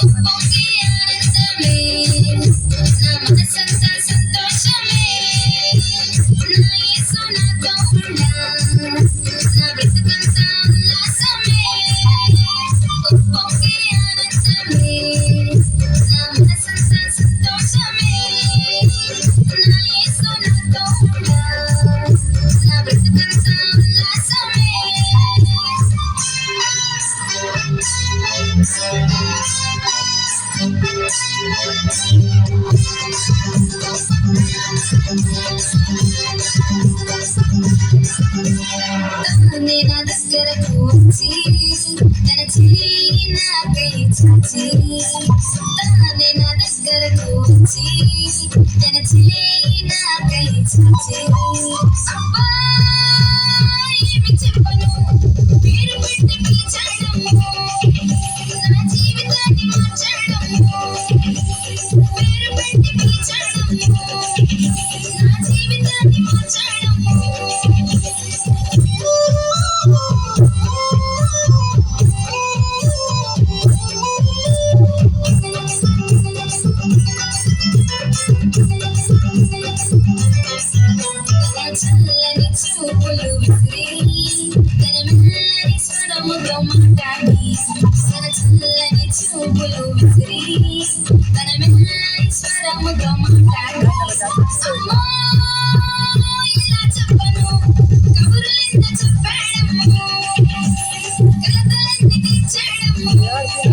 ఉప్పొంగే ఆనందమే నా మనసంతా సంతోషమే నా యేసు నాతో ఉండా నా బ్రతుకంతా ఉల్లాసమే ఉప్పొంగే ఆనందమే నా మనసంతా సంతోషమే నా యేసు నాతో ఉండా నా బ్రతుకంతా ఉల్లాసమే తానే నా దగ్గరకు వచ్చి తన చెయ్యి నాకై చాచి తానే నా దగ్గరకు వచ్చి తన చెయ్యి నాకై చాచి అబ్బా ఏమి చెప్పను పేరు పెట్టి పిలిచాడము నా జీవితాన్ని మార్చాడము పేరు పెట్టి పిలిచాడము నా జీవితాన్ని మార్చాడము చల్లని చూపులు విసిరి తన మెల్లని స్వరముతో మాట్లాడి తన చల్లని చూపులు విసిరి తన మెల్లని స్వరముతో మాట్లాడి అమ్మా ఇలా చెప్పను కబుర్లెంత చెప్పాడము కలతలన్నీ తీర్చాడము